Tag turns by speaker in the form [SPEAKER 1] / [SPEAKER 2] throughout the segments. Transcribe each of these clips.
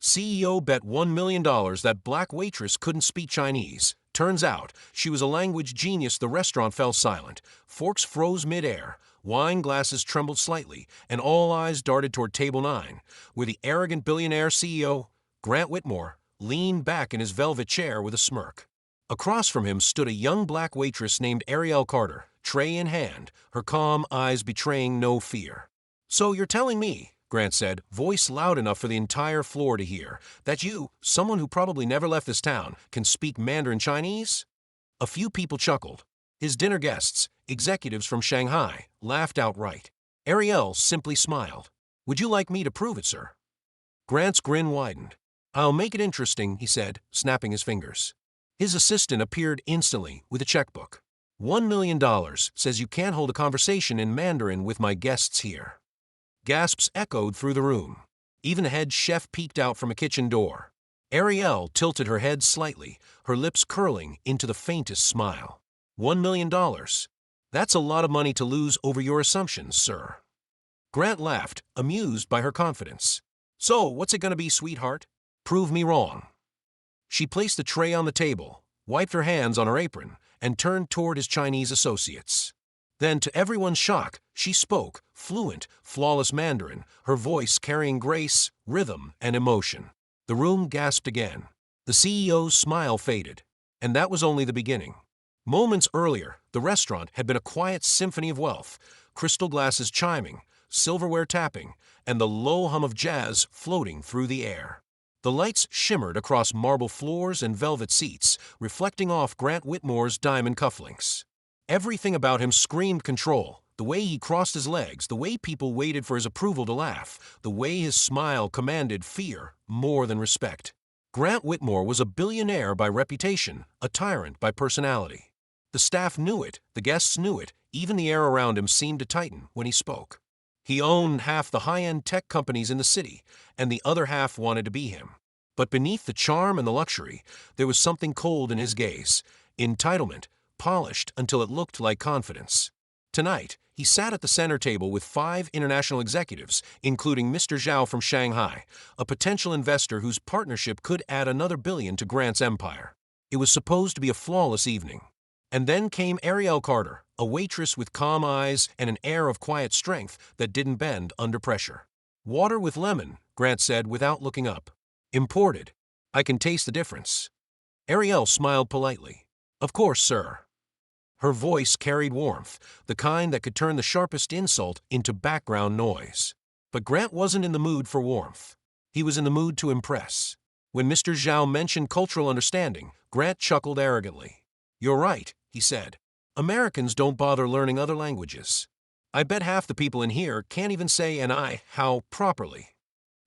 [SPEAKER 1] CEO bet $1 million that black waitress couldn't speak Chinese. Turns out, she was a language genius. The restaurant fell silent. Forks froze mid-air. Wine glasses trembled slightly, and all eyes darted toward Table 9, where the arrogant billionaire CEO, Grant Whitmore, leaned back in his velvet chair with a smirk. Across from him stood a young black waitress named Ariel Carter, tray in hand, her calm eyes betraying no fear. "So you're telling me," Grant said, voice loud enough for the entire floor to hear, "that you, someone who probably never left this town, can speak Mandarin Chinese?" A few people chuckled. His dinner guests, executives from Shanghai, laughed outright. Ariel simply smiled. "Would you like me to prove it, sir?" Grant's grin widened. "I'll make it interesting," he said, snapping his fingers. His assistant appeared instantly with a checkbook. $1 million says you can't hold a conversation in Mandarin with my guests here." Gasps echoed through the room. Even a head chef peeked out from a kitchen door. Ariel tilted her head slightly, her lips curling into the faintest smile. $1 million. That's a lot of money to lose over your assumptions, sir. Grant laughed, amused by her confidence. "So, what's it going to be, sweetheart? Prove me wrong." She placed the tray on the table, wiped her hands on her apron, and turned toward his Chinese associates. Then, to everyone's shock, she spoke, fluent, flawless Mandarin, her voice carrying grace, rhythm, and emotion. The room gasped again. The CEO's smile faded. And that was only the beginning. Moments earlier, the restaurant had been a quiet symphony of wealth, crystal glasses chiming, silverware tapping, and the low hum of jazz floating through the air. The lights shimmered across marble floors and velvet seats, reflecting off Grant Whitmore's diamond cufflinks. Everything about him screamed control. The way he crossed his legs, the way people waited for his approval to laugh, the way his smile commanded fear more than respect. Grant Whitmore was a billionaire by reputation, a tyrant by personality. The staff knew it, the guests knew it, even the air around him seemed to tighten when he spoke. He owned half the high-end tech companies in the city, and the other half wanted to be him. But beneath the charm and the luxury, there was something cold in his gaze, entitlement, polished until it looked like confidence. Tonight, he sat at the center table with 5 international executives, including Mr. Zhao from Shanghai, a potential investor whose partnership could add another billion to Grant's empire. It was supposed to be a flawless evening. And then came Ariel Carter, a waitress with calm eyes and an air of quiet strength that didn't bend under pressure. "Water with lemon," Grant said without looking up. "Imported. I can taste the difference." Ariel smiled politely. "Of course, sir." Her voice carried warmth, the kind that could turn the sharpest insult into background noise. But Grant wasn't in the mood for warmth. He was in the mood to impress. When Mr. Zhao mentioned cultural understanding, Grant chuckled arrogantly. "You're right," he said. "Americans don't bother learning other languages. I bet half the people in here can't even say an I, how properly."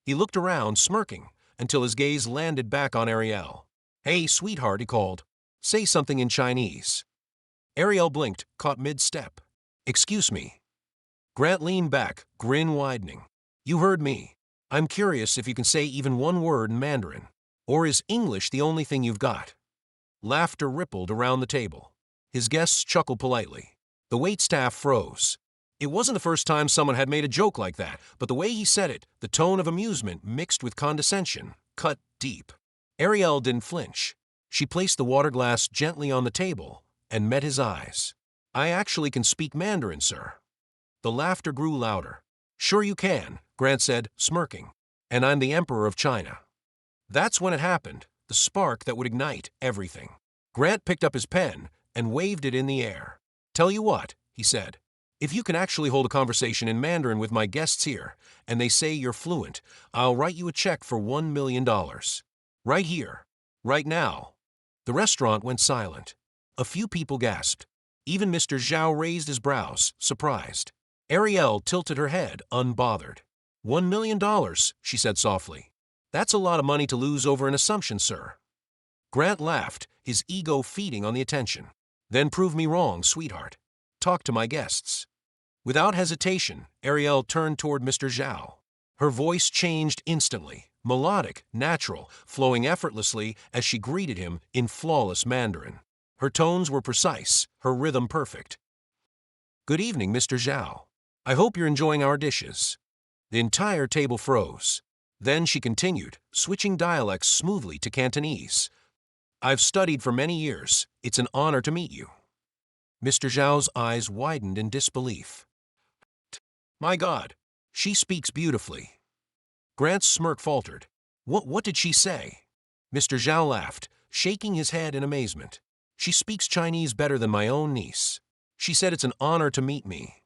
[SPEAKER 1] He looked around, smirking, until his gaze landed back on Ariel. "Hey, sweetheart," he called. "Say something in Chinese." Ariel blinked, caught mid-step. "Excuse me." Grant leaned back, grin widening. "You heard me. I'm curious if you can say even one word in Mandarin. Or is English the only thing you've got?" Laughter rippled around the table. His guests chuckled politely. The waitstaff froze. It wasn't the first time someone had made a joke like that, but the way he said it, the tone of amusement mixed with condescension, cut deep. Ariel didn't flinch. She placed the water glass gently on the table and met his eyes. "I actually can speak Mandarin, sir." The laughter grew louder. "Sure you can," Grant said, smirking. "And I'm the Emperor of China." That's when it happened, the spark that would ignite everything. Grant picked up his pen and waved it in the air. "Tell you what," he said. "If you can actually hold a conversation in Mandarin with my guests here, and they say you're fluent, I'll write you a check for $1 million. Right here. Right now." The restaurant went silent. A few people gasped. Even Mr. Zhao raised his brows, surprised. Ariel tilted her head, unbothered. $1 million, she said softly. "That's a lot of money to lose over an assumption, sir." Grant laughed, his ego feeding on the attention. "Then prove me wrong, sweetheart. Talk to my guests." Without hesitation, Ariel turned toward Mr. Zhao. Her voice changed instantly, melodic, natural, flowing effortlessly as she greeted him in flawless Mandarin. Her tones were precise, her rhythm perfect. "Good evening, Mr. Zhao. I hope you're enjoying our dishes." The entire table froze. Then she continued, switching dialects smoothly to Cantonese. I've studied for many years. It's an honor to meet you. Mr. Zhao's eyes widened in disbelief. My God, she speaks beautifully. Grant's smirk faltered. What did she say? Mr. Zhao laughed, shaking his head in amazement. She speaks Chinese better than my own niece. She said it's an honor to meet me.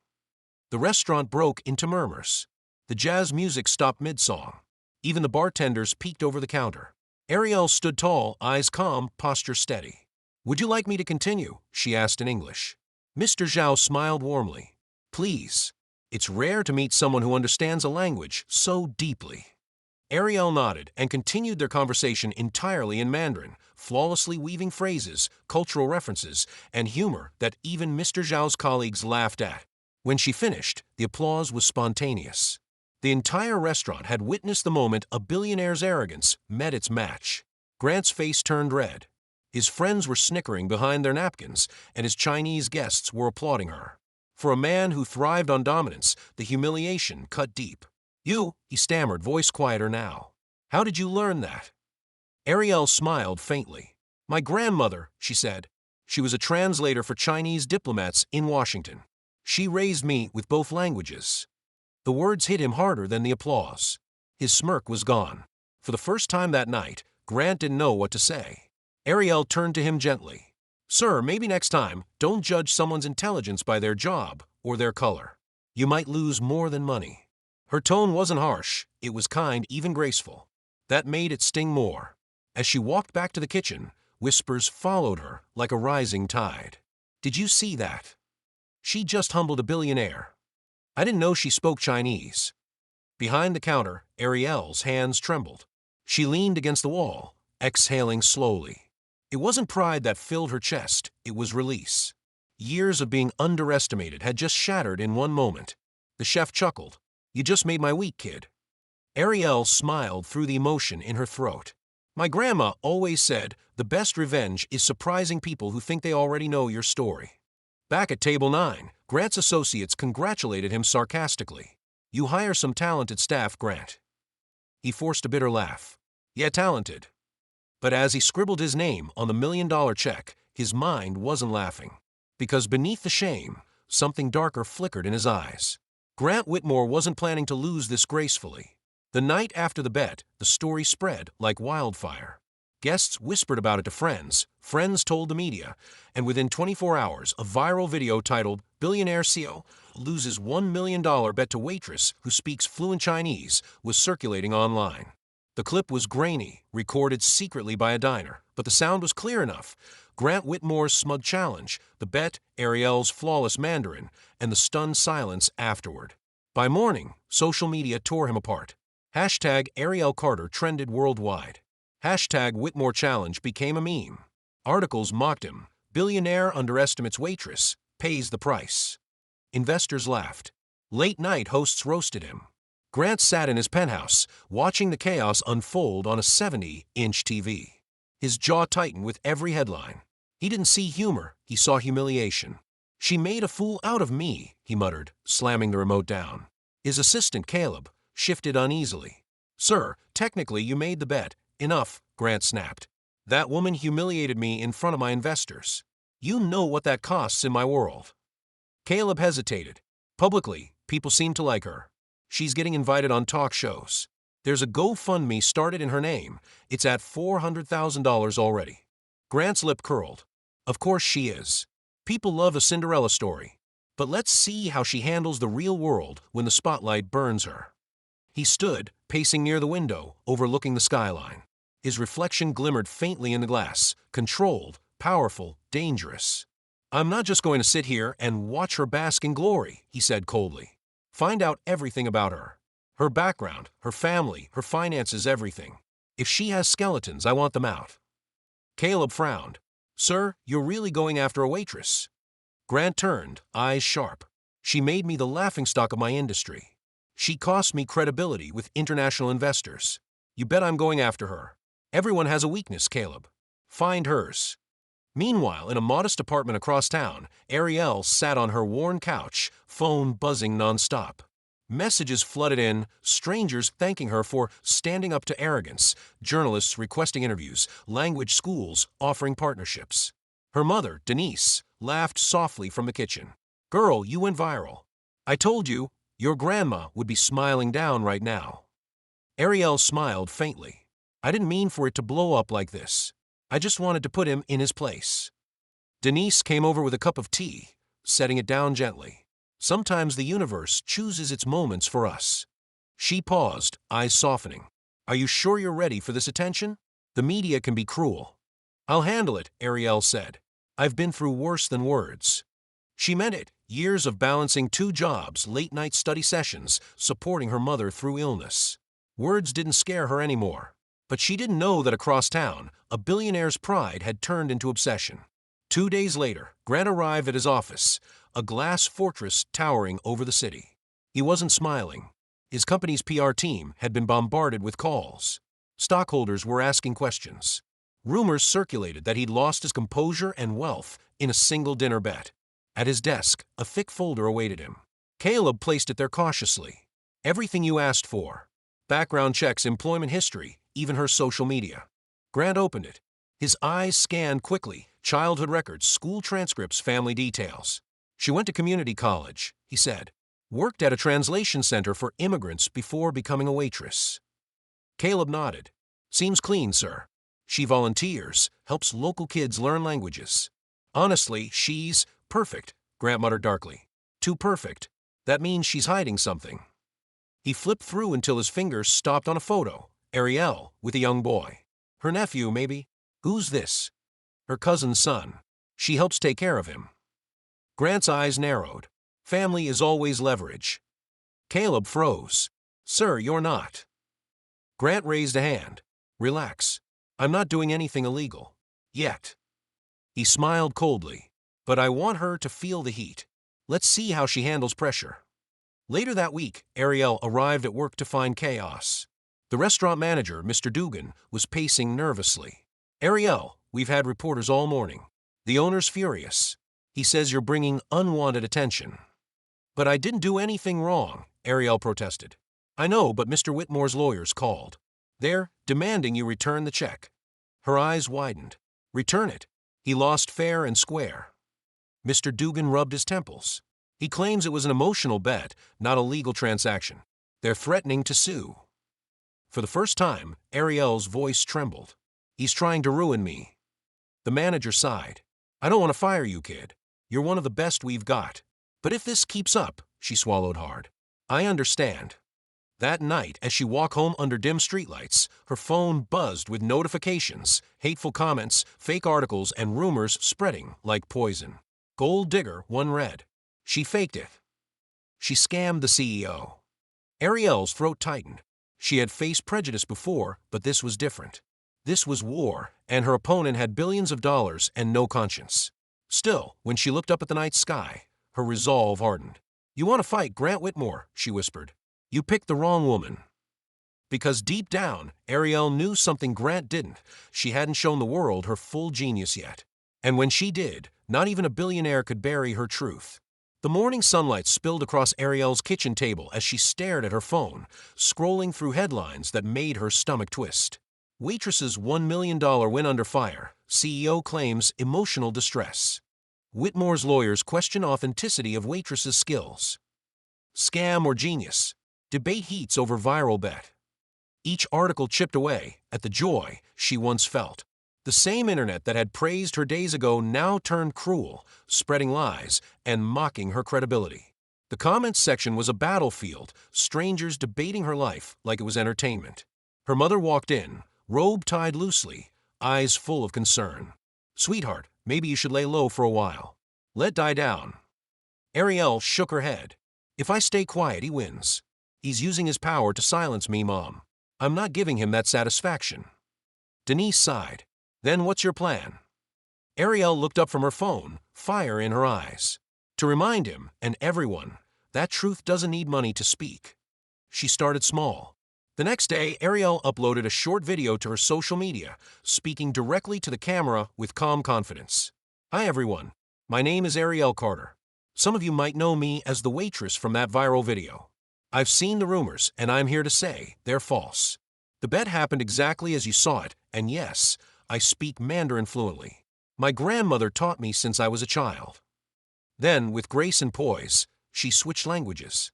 [SPEAKER 1] The restaurant broke into murmurs. The jazz music stopped mid-song. Even the bartenders peeked over the counter. Ariel stood tall, eyes calm, posture steady. Would you like me to continue? She asked in English. Mr. Zhao smiled warmly. Please. It's rare to meet someone who understands a language so deeply. Ariel nodded and continued their conversation entirely in Mandarin, flawlessly weaving phrases, cultural references, and humor that even Mr. Zhao's colleagues laughed at. When she finished, the applause was spontaneous. The entire restaurant had witnessed the moment a billionaire's arrogance met its match. Grant's face turned red. His friends were snickering behind their napkins, and his Chinese guests were applauding her. For a man who thrived on dominance, the humiliation cut deep. You, he stammered, voice quieter now. How did you learn that? Ariel smiled faintly. My grandmother, she said. She was a translator for Chinese diplomats in Washington. She raised me with both languages. The words hit him harder than the applause. His smirk was gone. For the first time that night, Grant didn't know what to say. Ariel turned to him gently. Sir, maybe next time, don't judge someone's intelligence by their job or their color. You might lose more than money. Her tone wasn't harsh, it was kind, even graceful. That made it sting more. As she walked back to the kitchen, whispers followed her like a rising tide. Did you see that? She just humbled a billionaire. I didn't know she spoke Chinese. Behind the counter, Ariel's hands trembled. She leaned against the wall, exhaling slowly. It wasn't pride that filled her chest, it was release. Years of being underestimated had just shattered in one moment. The chef chuckled. You just made my week, kid. Ariel smiled through the emotion in her throat. My grandma always said, the best revenge is surprising people who think they already know your story. Back at table 9, Grant's associates congratulated him sarcastically. You hire some talented staff, Grant. He forced a bitter laugh. Yeah, talented. But as he scribbled his name on the $1 million check, his mind wasn't laughing. Because beneath the shame, something darker flickered in his eyes. Grant Whitmore wasn't planning to lose this gracefully. The night after the bet, the story spread like wildfire. Guests whispered about it to friends, friends told the media, and within 24 hours, a viral video titled Billionaire CEO loses $1 million bet to Waitress who speaks fluent Chinese was circulating online. The clip was grainy, recorded secretly by a diner, but the sound was clear enough. Grant Whitmore's smug challenge, the bet, Ariel's flawless Mandarin, and the stunned silence afterward. By morning, social media tore him apart. Hashtag Ariel Carter trended worldwide. Hashtag Whitmore Challenge became a meme. Articles mocked him. Billionaire underestimates Waitress, pays the price. Investors laughed. Late night hosts roasted him. Grant sat in his penthouse, watching the chaos unfold on a 70-inch TV. His jaw tightened with every headline. He didn't see humor, he saw humiliation. She made a fool out of me, he muttered, slamming the remote down. His assistant, Caleb, shifted uneasily. Sir, technically you made the bet. Enough, Grant snapped. That woman humiliated me in front of my investors. You know what that costs in my world. Caleb hesitated. Publicly, people seem to like her. She's getting invited on talk shows. There's a GoFundMe started in her name. It's at $400,000 already. Grant's lip curled. Of course she is. People love a Cinderella story. But let's see how she handles the real world when the spotlight burns her. He stood, pacing near the window, overlooking the skyline. His reflection glimmered faintly in the glass, controlled, powerful, dangerous. I'm not just going to sit here and watch her bask in glory, he said coldly. Find out everything about her. Her background, her family, her finances, everything. If she has skeletons, I want them out. Caleb frowned. Sir, you're really going after a waitress. Grant turned, eyes sharp. She made me the laughingstock of my industry. She cost me credibility with international investors. You bet I'm going after her. Everyone has a weakness, Caleb. Find hers. Meanwhile, in a modest apartment across town, Ariel sat on her worn couch, phone buzzing nonstop. Messages flooded in, strangers thanking her for standing up to arrogance, journalists requesting interviews, language schools offering partnerships. Her mother, Denise, laughed softly from the kitchen. "Girl, you went viral. I told you, your grandma would be smiling down right now." Ariel smiled faintly. "I didn't mean for it to blow up like this. I just wanted to put him in his place." Denise came over with a cup of tea, setting it down gently. "Sometimes the universe chooses its moments for us." She paused, eyes softening. "Are you sure you're ready for this attention? The media can be cruel." "I'll handle it," Ariel said. "I've been through worse than words." She meant it. Years of balancing 2 jobs, late-night study sessions, supporting her mother through illness. Words didn't scare her anymore. But she didn't know that across town, a billionaire's pride had turned into obsession. 2 days later, Grant arrived at his office, a glass fortress towering over the city. He wasn't smiling. His company's PR team had been bombarded with calls. Stockholders were asking questions. Rumors circulated that he'd lost his composure and wealth in a single dinner bet. At his desk, a thick folder awaited him. Caleb placed it there cautiously. "Everything you asked for. Background checks, employment history, even her social media." Grant opened it. His eyes scanned quickly, childhood records, school transcripts, family details. "She went to community college," he said. "Worked at a translation center for immigrants before becoming a waitress." Caleb nodded. "Seems clean, sir. She volunteers, helps local kids learn languages." "Honestly, she's perfect," Grant muttered darkly. "Too perfect. That means she's hiding something." He flipped through until his fingers stopped on a photo. Ariel, with a young boy. Her nephew, maybe? "Who's this?" "Her cousin's son. She helps take care of him." Grant's eyes narrowed. Family is always leverage. Caleb froze. "Sir, you're not." Grant raised a hand. "Relax. I'm not doing anything illegal. Yet." He smiled coldly. "But I want her to feel the heat. Let's see how she handles pressure." Later that week, Ariel arrived at work to find chaos. The restaurant manager, Mr. Dugan, was pacing nervously. "Ariel, we've had reporters all morning. The owner's furious. He says you're bringing unwanted attention." "But I didn't do anything wrong," Ariel protested. "I know, but Mr. Whitmore's lawyers called. They're demanding you return the check." Her eyes widened. "Return it." He lost fair and square. Mr. Dugan rubbed his temples. "He claims it was an emotional bet, not a legal transaction. They're threatening to sue." For the first time, Ariel's voice trembled. "He's trying to ruin me." The manager sighed. "I don't want to fire you, kid. You're one of the best we've got. But if this keeps up," she swallowed hard. "I understand." That night, as she walked home under dim streetlights, her phone buzzed with notifications, hateful comments, fake articles, and rumors spreading like poison. "Gold digger," one read. She faked it. She scammed the CEO. Ariel's throat tightened. She had faced prejudice before, but this was different. This was war, and her opponent had billions of dollars and no conscience. Still, when she looked up at the night sky, her resolve hardened. "You want to fight Grant Whitmore," she whispered. "You picked the wrong woman." Because deep down, Ariel knew something Grant didn't. She hadn't shown the world her full genius yet. And when she did, not even a billionaire could bury her truth. The morning sunlight spilled across Ariel's kitchen table as she stared at her phone, scrolling through headlines that made her stomach twist. Waitress's $1 million win under fire. CEO claims emotional distress. Whitmore's lawyers question authenticity of Waitress's skills. Scam or genius? Debate heats over viral bet. Each article chipped away at the joy she once felt. The same internet that had praised her days ago now turned cruel, spreading lies and mocking her credibility. The comments section was a battlefield, strangers debating her life like it was entertainment. Her mother walked in, robe tied loosely, eyes full of concern. "Sweetheart, maybe you should lay low for a while. Let die down." Ariel shook her head. "If I stay quiet, he wins. He's using his power to silence me, Mom. I'm not giving him that satisfaction." Denise sighed. "Then what's your plan?" Ariel looked up from her phone, fire in her eyes. To remind him, and everyone, that truth doesn't need money to speak. She started small. The next day, Ariel uploaded a short video to her social media, speaking directly to the camera with calm confidence. "Hi everyone, my name is Ariel Carter. Some of you might know me as the waitress from that viral video. I've seen the rumors, and I'm here to say they're false. The bet happened exactly as you saw it, and yes, I speak Mandarin fluently. My grandmother taught me since I was a child. Then, with grace and poise, she switched languages.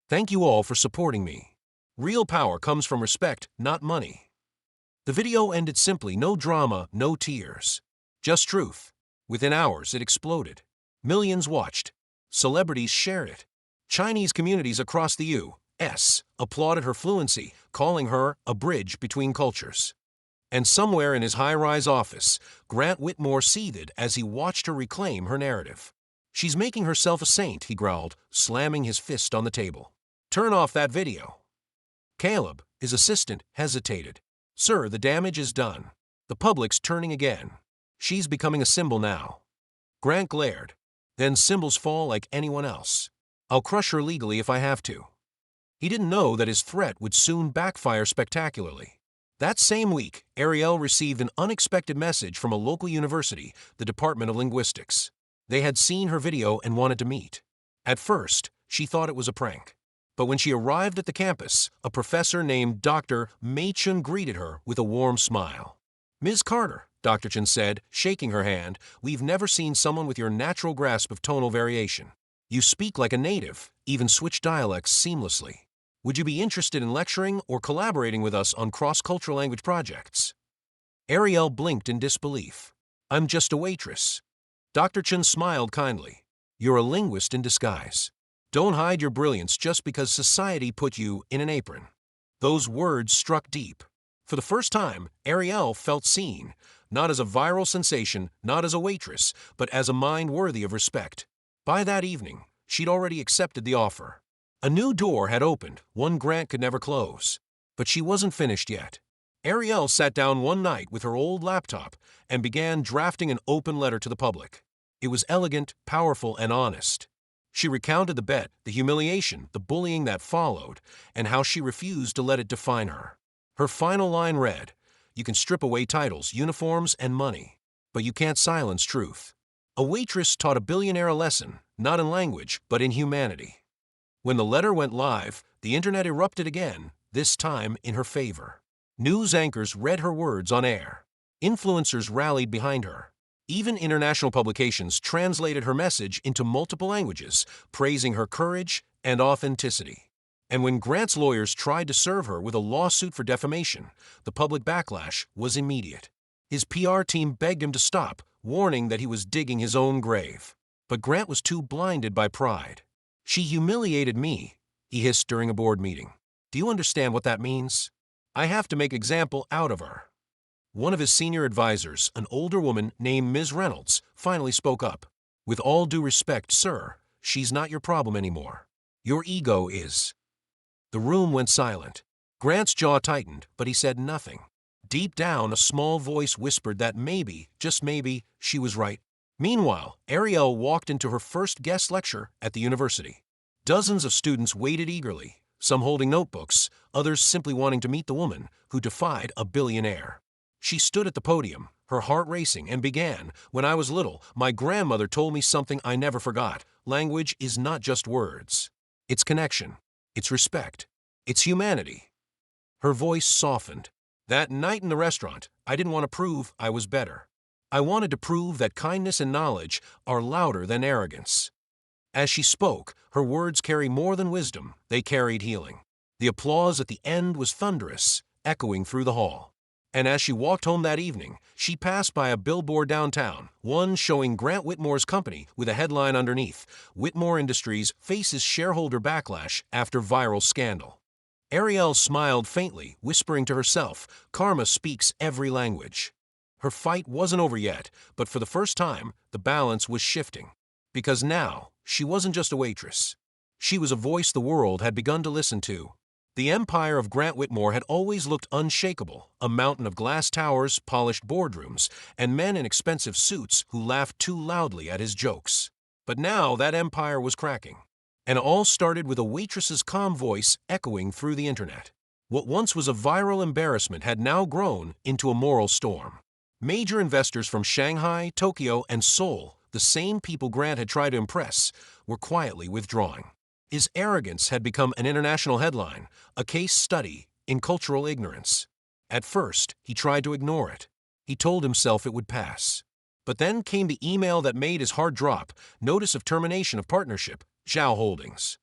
[SPEAKER 1] Thank you all for supporting me. Real power comes from respect, not money. The video ended simply, no drama, no tears. Just truth. Within hours, it exploded. Millions watched. Celebrities shared it. Chinese communities across the U.S. applauded her fluency, calling her a bridge between cultures. And somewhere in his high-rise office, Grant Whitmore seethed as he watched her reclaim her narrative. She's making herself a saint, he growled, slamming his fist on the table. Turn off that video. Caleb, his assistant, hesitated. Sir, the damage is done. The public's turning again. She's becoming a symbol now. Grant glared. Then symbols fall like anyone else. I'll crush her legally if I have to. He didn't know that his threat would soon backfire spectacularly. That same week, Ariel received an unexpected message from a local university, the Department of Linguistics. They had seen her video and wanted to meet. At first, she thought it was a prank. But when she arrived at the campus, a professor named Dr. Mei Chun greeted her with a warm smile. Ms. Carter, Dr. Chun said, shaking her hand, we've never seen someone with your natural grasp of tonal variation. You speak like a native, even switch dialects seamlessly. Would you be interested in lecturing or collaborating with us on cross-cultural language projects? Ariel blinked in disbelief. I'm just a waitress. Dr. Chun smiled kindly. You're a linguist in disguise. Don't hide your brilliance just because society put you in an apron. Those words struck deep. For the first time, Ariel felt seen, not as a viral sensation, not as a waitress, but as a mind worthy of respect. By that evening, she'd already accepted the offer. A new door had opened, one Grant could never close. But she wasn't finished yet. Ariel sat down one night with her old laptop and began drafting an open letter to the public. It was elegant, powerful, and honest. She recounted the bet, the humiliation, the bullying that followed, and how she refused to let it define her. Her final line read, you can strip away titles, uniforms, and money, but you can't silence truth. A waitress taught a billionaire a lesson, not in language, but in humanity. When the letter went live, the internet erupted again, this time in her favor. News anchors read her words on air. Influencers rallied behind her. Even international publications translated her message into multiple languages, praising her courage and authenticity. And when Grant's lawyers tried to serve her with a lawsuit for defamation, the public backlash was immediate. His PR team begged him to stop, warning that he was digging his own grave. But Grant was too blinded by pride. She humiliated me, he hissed during a board meeting. Do you understand what that means? I have to make example out of her. One of his senior advisors, an older woman named Ms. Reynolds, finally spoke up. With all due respect, sir, she's not your problem anymore. Your ego is. The room went silent. Grant's jaw tightened, but he said nothing. Deep down, a small voice whispered that maybe, just maybe, she was right. Meanwhile, Ariel walked into her first guest lecture at the university. Dozens of students waited eagerly, some holding notebooks, others simply wanting to meet the woman who defied a billionaire. She stood at the podium, her heart racing, and began, when I was little, my grandmother told me something I never forgot. Language is not just words. It's connection. It's respect. It's humanity. Her voice softened. That night in the restaurant, I didn't want to prove I was better. I wanted to prove that kindness and knowledge are louder than arrogance. As she spoke, her words carry more than wisdom, they carried healing. The applause at the end was thunderous, echoing through the hall. And as she walked home that evening, she passed by a billboard downtown, one showing Grant Whitmore's company with a headline underneath, Whitmore Industries faces shareholder backlash after viral scandal. Ariel smiled faintly, whispering to herself, karma speaks every language. Her fight wasn't over yet, but for the first time, the balance was shifting. Because now, she wasn't just a waitress. She was a voice the world had begun to listen to. The empire of Grant Whitmore had always looked unshakable, a mountain of glass towers, polished boardrooms, and men in expensive suits who laughed too loudly at his jokes. But now that empire was cracking. And it all started with a waitress's calm voice echoing through the internet. What once was a viral embarrassment had now grown into a moral storm. Major investors from Shanghai, Tokyo, and Seoul, the same people Grant had tried to impress, were quietly withdrawing. His arrogance had become an international headline, a case study in cultural ignorance. At first, he tried to ignore it. He told himself it would pass. But then came the email that made his heart drop, notice of termination of partnership, Zhao Holdings.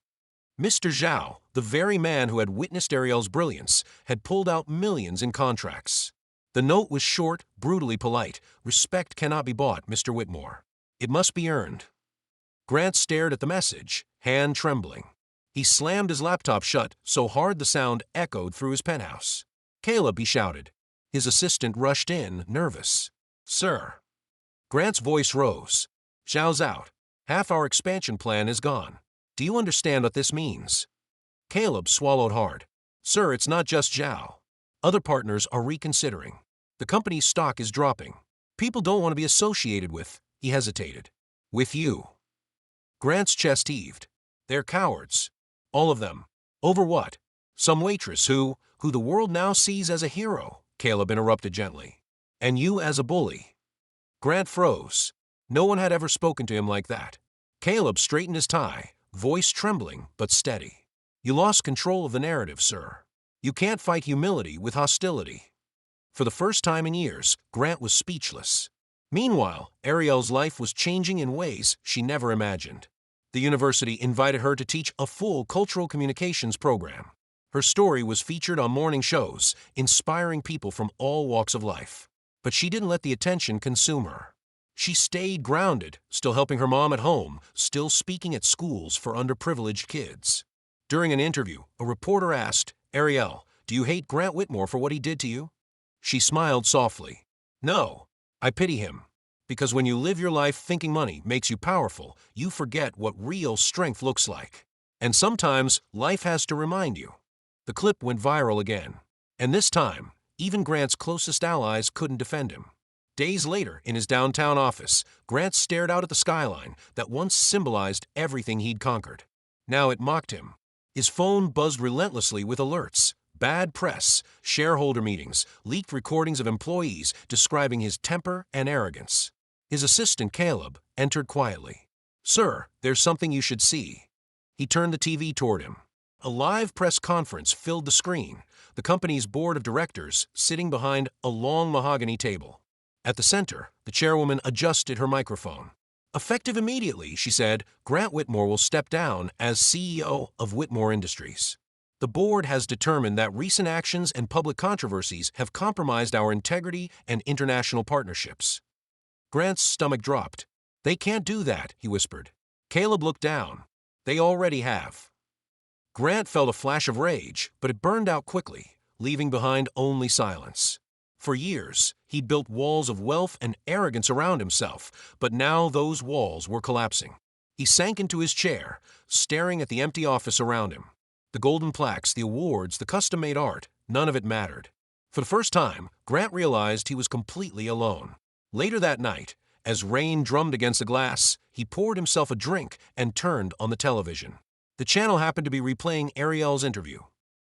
[SPEAKER 1] Mr. Zhao, the very man who had witnessed Ariel's brilliance, had pulled out millions in contracts. The note was short, brutally polite. Respect cannot be bought, Mr. Whitmore. It must be earned. Grant stared at the message, hand trembling. He slammed his laptop shut so hard the sound echoed through his penthouse. "Caleb," he shouted. His assistant rushed in, nervous. "Sir." Grant's voice rose. "Zhao's out. Half our expansion plan is gone. Do you understand what this means?" Caleb swallowed hard. "Sir, it's not just Zhao. Other partners are reconsidering. The company's stock is dropping. People don't want to be associated with," he hesitated, "with you." Grant's chest heaved. "They're cowards. All of them. Over what? Some waitress who the world now sees as a hero," Caleb interrupted gently. "And you as a bully." Grant froze. No one had ever spoken to him like that. Caleb straightened his tie, voice trembling but steady. "You lost control of the narrative, sir. You can't fight humility with hostility." For the first time in years, Grant was speechless. Meanwhile, Ariel's life was changing in ways she never imagined. The university invited her to teach a full cultural communications program. Her story was featured on morning shows, inspiring people from all walks of life. But she didn't let the attention consume her. She stayed grounded, still helping her mom at home, still speaking at schools for underprivileged kids. During an interview, a reporter asked, "Ariel, do you hate Grant Whitmore for what he did to you?" She smiled softly. "No, I pity him. Because when you live your life thinking money makes you powerful, you forget what real strength looks like. And sometimes life has to remind you." The clip went viral again. And this time, even Grant's closest allies couldn't defend him. Days later, in his downtown office, Grant stared out at the skyline that once symbolized everything he'd conquered. Now it mocked him. His phone buzzed relentlessly with alerts, bad press, shareholder meetings, leaked recordings of employees describing his temper and arrogance. His assistant, Caleb, entered quietly. "Sir, there's something you should see." He turned the TV toward him. A live press conference filled the screen, the company's board of directors sitting behind a long mahogany table. At the center, the chairwoman adjusted her microphone. "Effective immediately," she said, "Grant Whitmore will step down as CEO of Whitmore Industries. The board has determined that recent actions and public controversies have compromised our integrity and international partnerships." Grant's stomach dropped. "They can't do that," he whispered. Caleb looked down. "They already have." Grant felt a flash of rage, but it burned out quickly, leaving behind only silence. For years, he'd built walls of wealth and arrogance around himself, but now those walls were collapsing. He sank into his chair, staring at the empty office around him. The golden plaques, the awards, the custom-made art, none of it mattered. For the first time, Grant realized he was completely alone. Later that night, as rain drummed against the glass, he poured himself a drink and turned on the television. The channel happened to be replaying Ariel's interview.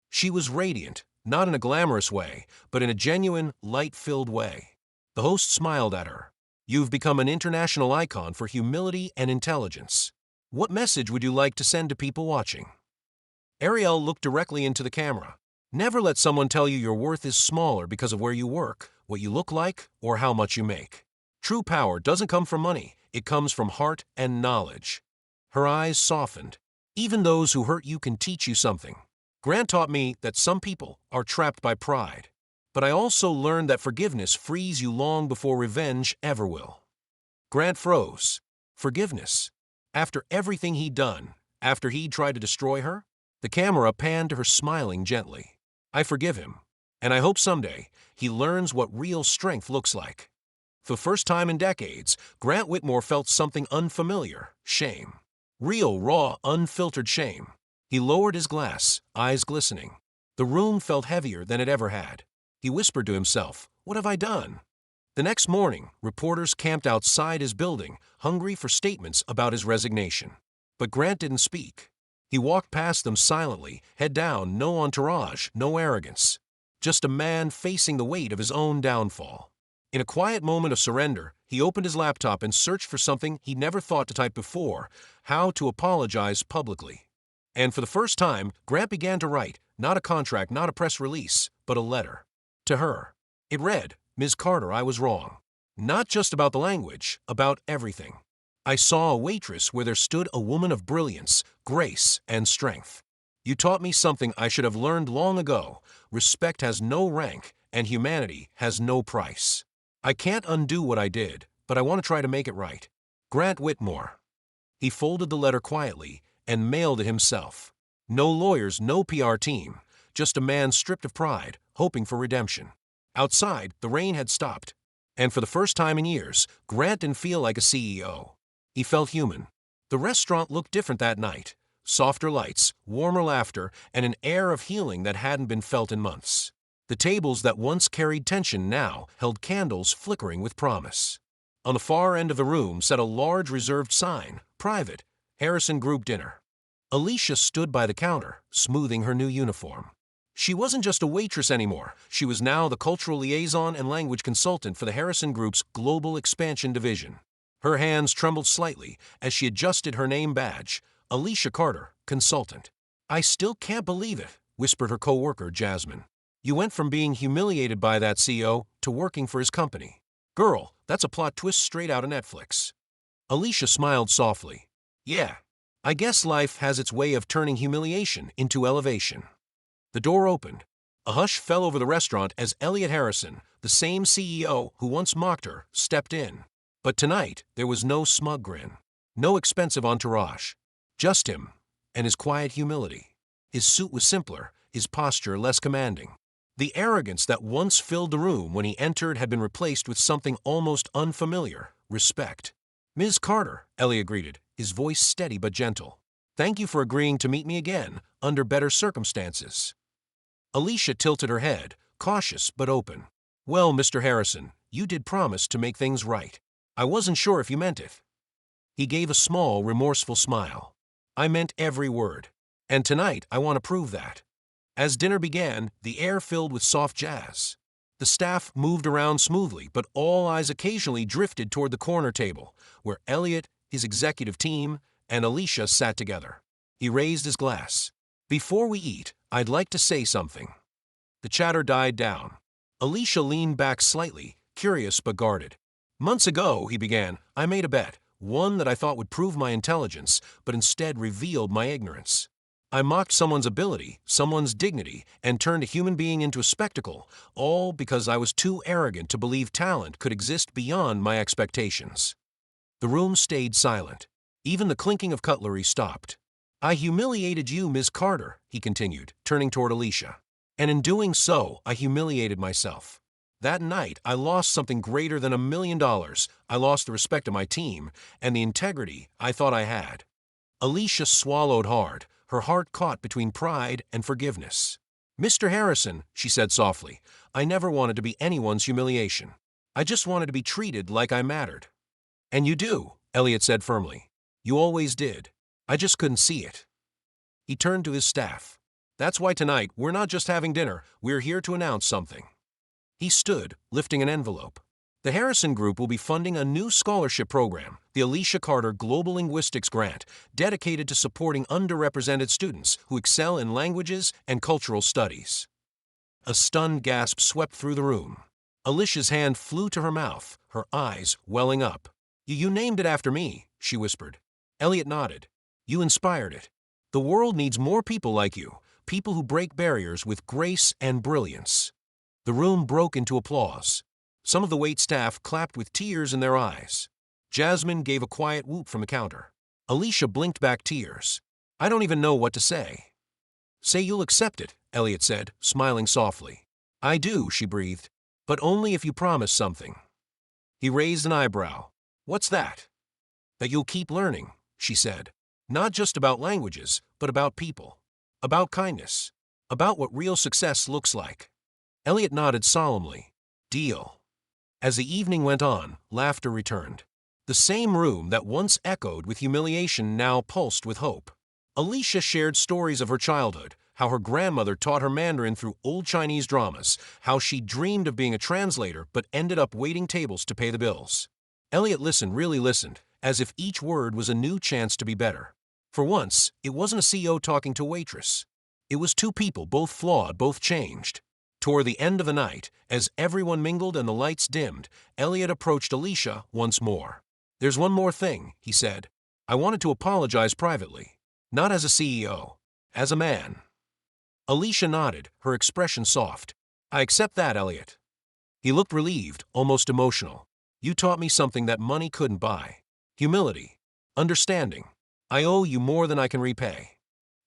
[SPEAKER 1] She was radiant, not in a glamorous way, but in a genuine, light-filled way. The host smiled at her. "You've become an international icon for humility and intelligence. What message would you like to send to people watching?" Ariel looked directly into the camera. "Never let someone tell you your worth is smaller because of where you work, what you look like, or how much you make. True power doesn't come from money, it comes from heart and knowledge." Her eyes softened. "Even those who hurt you can teach you something. Grant taught me that some people are trapped by pride. But I also learned that forgiveness frees you long before revenge ever will." Grant froze. Forgiveness? After everything he'd done, after he'd tried to destroy her? The camera panned to her smiling gently. "I forgive him. And I hope someday he learns what real strength looks like." For the first time in decades, Grant Whitmore felt something unfamiliar, shame. Real, raw, unfiltered shame. He lowered his glass, eyes glistening. The room felt heavier than it ever had. He whispered to himself, "What have I done?" The next morning, reporters camped outside his building, hungry for statements about his resignation. But Grant didn't speak. He walked past them silently, head down, no entourage, no arrogance. Just a man facing the weight of his own downfall. In a quiet moment of surrender, he opened his laptop and searched for something he'd never thought to type before: how to apologize publicly. And for the first time, Grant began to write, not a contract, not a press release, but a letter. To her. It read, "Ms. Carter, I was wrong. Not just about the language, about everything. I saw a waitress where there stood a woman of brilliance, grace, and strength. You taught me something I should have learned long ago. Respect has no rank, and humanity has no price. I can't undo what I did, but I want to try to make it right. Grant Whitmore." He folded the letter quietly and mailed it himself. No lawyers, no PR team, just a man stripped of pride, hoping for redemption. Outside, the rain had stopped, and for the first time in years, Grant didn't feel like a CEO. He felt human. The restaurant looked different that night. Softer lights, warmer laughter, and an air of healing that hadn't been felt in months. The tables that once carried tension now held candles flickering with promise. On the far end of the room sat a large reserved sign, "Private, Harrison Group Dinner." Alicia stood by the counter, smoothing her new uniform. She wasn't just a waitress anymore. She was now the cultural liaison and language consultant for the Harrison Group's Global Expansion Division. Her hands trembled slightly as she adjusted her name badge, Alicia Carter, consultant. "I still can't believe it," whispered her co-worker, Jasmine. "You went from being humiliated by that CEO to working for his company. Girl, that's a plot twist straight out of Netflix." Alicia smiled softly. "Yeah, I guess life has its way of turning humiliation into elevation." The door opened. A hush fell over the restaurant as Elliot Harrison, the same CEO who once mocked her, stepped in. But tonight, there was no smug grin, no expensive entourage. Just him, and his quiet humility. His suit was simpler, his posture less commanding. The arrogance that once filled the room when he entered had been replaced with something almost unfamiliar, respect. "Ms. Carter," Elliot greeted, his voice steady but gentle. "Thank you for agreeing to meet me again, under better circumstances." Alicia tilted her head, cautious but open. "Well, Mr. Harrison, you did promise to make things right. I wasn't sure if you meant it." He gave a small, remorseful smile. "I meant every word. And tonight, I want to prove that." As dinner began, the air filled with soft jazz. The staff moved around smoothly, but all eyes occasionally drifted toward the corner table, where Elliot, his executive team, and Alicia sat together. He raised his glass. "Before we eat, I'd like to say something." The chatter died down. Alicia leaned back slightly, curious but guarded. "Months ago," he began, "I made a bet, one that I thought would prove my intelligence, but instead revealed my ignorance. I mocked someone's ability, someone's dignity, and turned a human being into a spectacle, all because I was too arrogant to believe talent could exist beyond my expectations." The room stayed silent. Even the clinking of cutlery stopped. "I humiliated you, Ms. Carter," he continued, turning toward Alicia. "And in doing so, I humiliated myself. That night, I lost something greater than $1 million. I lost the respect of my team and the integrity I thought I had." Alicia swallowed hard, her heart caught between pride and forgiveness. "Mr. Harrison," she said softly, "I never wanted to be anyone's humiliation. I just wanted to be treated like I mattered." "And you do," Elliot said firmly. "You always did. I just couldn't see it." He turned to his staff. "That's why tonight, we're not just having dinner, we're here to announce something." He stood, lifting an envelope. "The Harrison Group will be funding a new scholarship program, the Alicia Carter Global Linguistics Grant, dedicated to supporting underrepresented students who excel in languages and cultural studies." A stunned gasp swept through the room. Alicia's hand flew to her mouth, her eyes welling up. You named it after me," she whispered. Elliot nodded. "You inspired it. The world needs more people like you, people who break barriers with grace and brilliance." The room broke into applause. Some of the wait staff clapped with tears in their eyes. Jasmine gave a quiet whoop from the counter. Alicia blinked back tears. "I don't even know what to say." "Say you'll accept it," Elliot said, smiling softly. "I do," she breathed, "but only if you promise something." He raised an eyebrow. "What's that?" "That you'll keep learning," she said. "Not just about languages, but about people. About kindness. About what real success looks like." Elliot nodded solemnly. "Deal." As the evening went on, laughter returned. The same room that once echoed with humiliation now pulsed with hope. Alicia shared stories of her childhood, how her grandmother taught her Mandarin through old Chinese dramas, how she dreamed of being a translator but ended up waiting tables to pay the bills. Elliot listened, really listened, as if each word was a new chance to be better. For once, it wasn't a CEO talking to a waitress. It was two people, both flawed, both changed. Toward the end of the night, as everyone mingled and the lights dimmed, Elliot approached Alicia once more. "There's one more thing," he said. "I wanted to apologize privately. Not as a CEO. As a man." Alicia nodded, her expression soft. "I accept that, Elliot." He looked relieved, almost emotional. "You taught me something that money couldn't buy. Humility. Understanding. I owe you more than I can repay."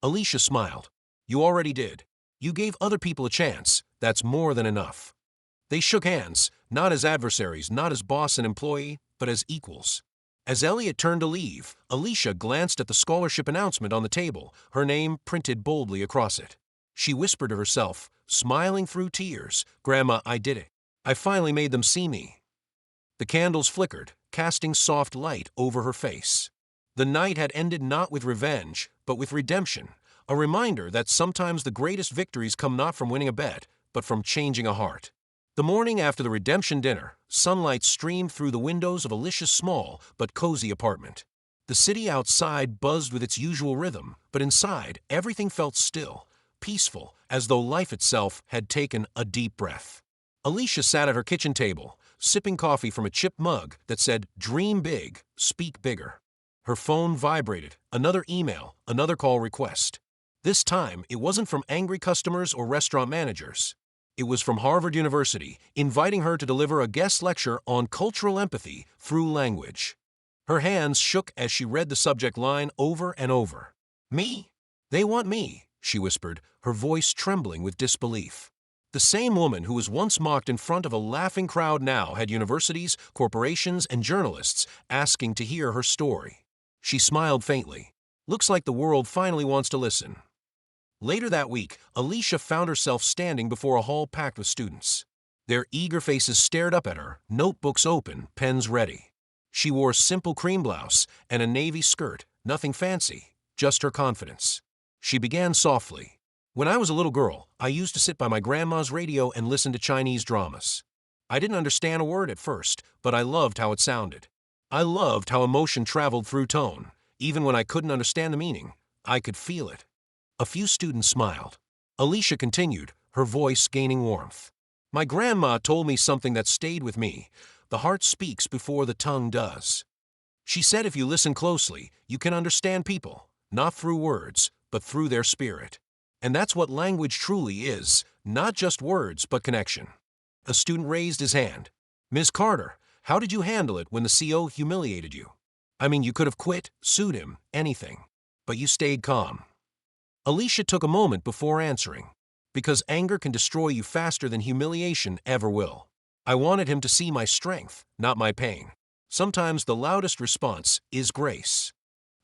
[SPEAKER 1] Alicia smiled. "You already did. You gave other people a chance. That's more than enough." They shook hands, not as adversaries, not as boss and employee, but as equals. As Elliot turned to leave, Alicia glanced at the scholarship announcement on the table, her name printed boldly across it. She whispered to herself, smiling through tears, "Grandma, I did it. I finally made them see me." The candles flickered, casting soft light over her face. The night had ended not with revenge, but with redemption, a reminder that sometimes the greatest victories come not from winning a bet, but from changing a heart. The morning after the redemption dinner, sunlight streamed through the windows of Alicia's small but cozy apartment. The city outside buzzed with its usual rhythm, but inside everything felt still, peaceful, as though life itself had taken a deep breath. Alicia sat at her kitchen table, sipping coffee from a chipped mug that said, "Dream big, speak bigger." Her phone vibrated, another email, another call request. This time, it wasn't from angry customers or restaurant managers. It was from Harvard University, inviting her to deliver a guest lecture on cultural empathy through language. Her hands shook as she read the subject line over and over. "Me? They want me," she whispered, her voice trembling with disbelief. The same woman who was once mocked in front of a laughing crowd now had universities, corporations, and journalists asking to hear her story. She smiled faintly. "Looks like the world finally wants to listen." Later that week, Alicia found herself standing before a hall packed with students. Their eager faces stared up at her, notebooks open, pens ready. She wore a simple cream blouse and a navy skirt, nothing fancy, just her confidence. She began softly. "When I was a little girl, I used to sit by my grandma's radio and listen to Chinese dramas. I didn't understand a word at first, but I loved how it sounded. I loved how emotion traveled through tone. Even when I couldn't understand the meaning, I could feel it." A few students smiled. Alicia continued, her voice gaining warmth. "My grandma told me something that stayed with me. The heart speaks before the tongue does. She said if you listen closely, you can understand people, not through words, but through their spirit. And that's what language truly is, not just words, but connection." A student raised his hand. "Ms. Carter, how did you handle it when the CO humiliated you? I mean, you could have quit, sued him, anything. But you stayed calm." Alicia took a moment before answering. "Because anger can destroy you faster than humiliation ever will. I wanted him to see my strength, not my pain. Sometimes the loudest response is grace."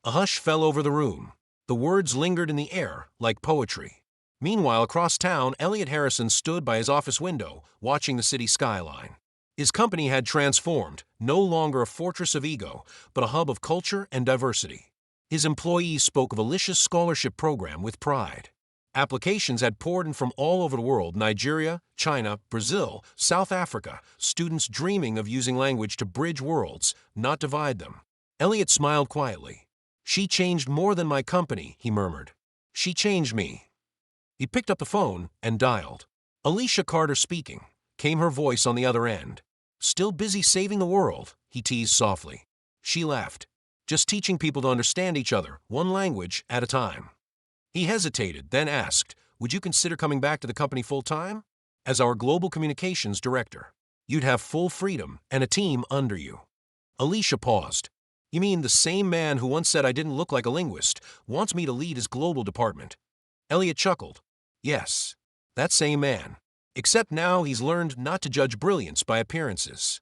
[SPEAKER 1] A hush fell over the room. The words lingered in the air like poetry. Meanwhile, across town, Elliot Harrison stood by his office window, watching the city skyline. His company had transformed, no longer a fortress of ego, but a hub of culture and diversity. His employees spoke of Alicia's scholarship program with pride. Applications had poured in from all over the world: Nigeria, China, Brazil, South Africa, students dreaming of using language to bridge worlds, not divide them. Elliot smiled quietly. "She changed more than my company," he murmured. "She changed me." He picked up the phone and dialed. "Alicia Carter speaking," came her voice on the other end. "Still busy saving the world," he teased softly. She laughed. "Just teaching people to understand each other, one language at a time." He hesitated, then asked, "Would you consider coming back to the company full-time? As our global communications director. You'd have full freedom and a team under you." Alicia paused. "You mean the same man who once said I didn't look like a linguist wants me to lead his global department?" Elliot chuckled. "Yes, that same man. Except now he's learned not to judge brilliance by appearances."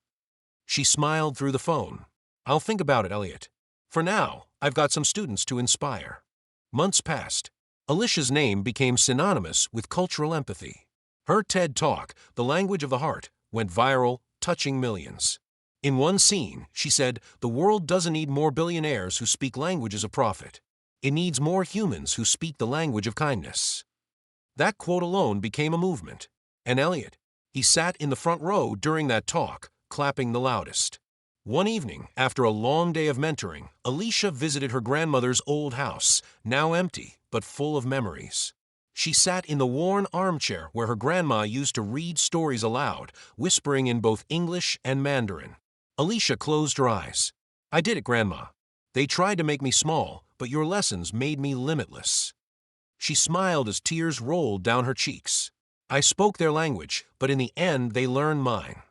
[SPEAKER 1] She smiled through the phone. "I'll think about it, Elliot. For now, I've got some students to inspire." Months passed. Alicia's name became synonymous with cultural empathy. Her TED Talk, The Language of the Heart, went viral, touching millions. In one scene, she said, "The world doesn't need more billionaires who speak languages of profit. It needs more humans who speak the language of kindness." That quote alone became a movement. And Elliot, he sat in the front row during that talk, clapping the loudest. One evening, after a long day of mentoring, Alicia visited her grandmother's old house, now empty, but full of memories. She sat in the worn armchair where her grandma used to read stories aloud, whispering in both English and Mandarin. Alicia closed her eyes. "I did it, Grandma. They tried to make me small, but your lessons made me limitless." She smiled as tears rolled down her cheeks. "I spoke their language, but in the end they learned mine."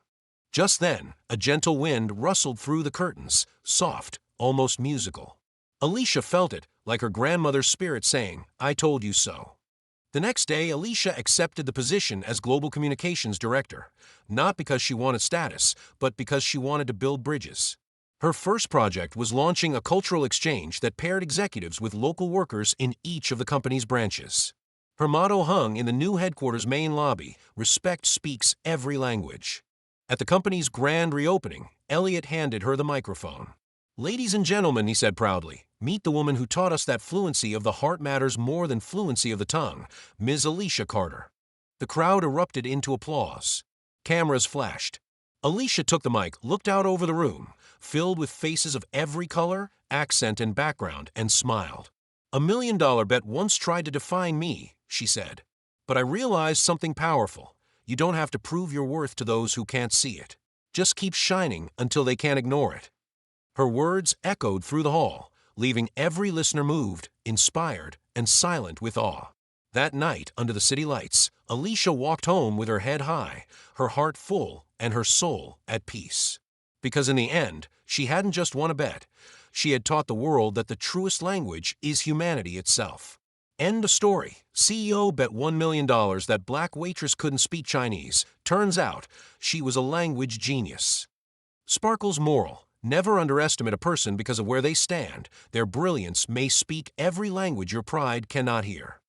[SPEAKER 1] Just then, a gentle wind rustled through the curtains, soft, almost musical. Alicia felt it, like her grandmother's spirit saying, "I told you so." The next day, Alicia accepted the position as Global Communications Director, not because she wanted status, but because she wanted to build bridges. Her first project was launching a cultural exchange that paired executives with local workers in each of the company's branches. Her motto hung in the new headquarters main lobby, "Respect speaks every language." At the company's grand reopening, Elliot handed her the microphone. "Ladies and gentlemen," he said proudly, "meet the woman who taught us that fluency of the heart matters more than fluency of the tongue, Ms. Alicia Carter." The crowd erupted into applause. Cameras flashed. Alicia took the mic, looked out over the room, filled with faces of every color, accent, and background, and smiled. "$1 million bet once tried to define me," she said. "But I realized something powerful. You don't have to prove your worth to those who can't see it. Just keep shining until they can't ignore it." Her words echoed through the hall, leaving every listener moved, inspired, and silent with awe. That night, under the city lights, Alicia walked home with her head high, her heart full, and her soul at peace. Because in the end, she hadn't just won a bet. She had taught the world that the truest language is humanity itself. End of story. CEO bet $1 million that Black Waitress couldn't speak Chinese. Turns out, she was a language genius. Sparkle's moral: never underestimate a person because of where they stand. Their brilliance may speak every language your pride cannot hear.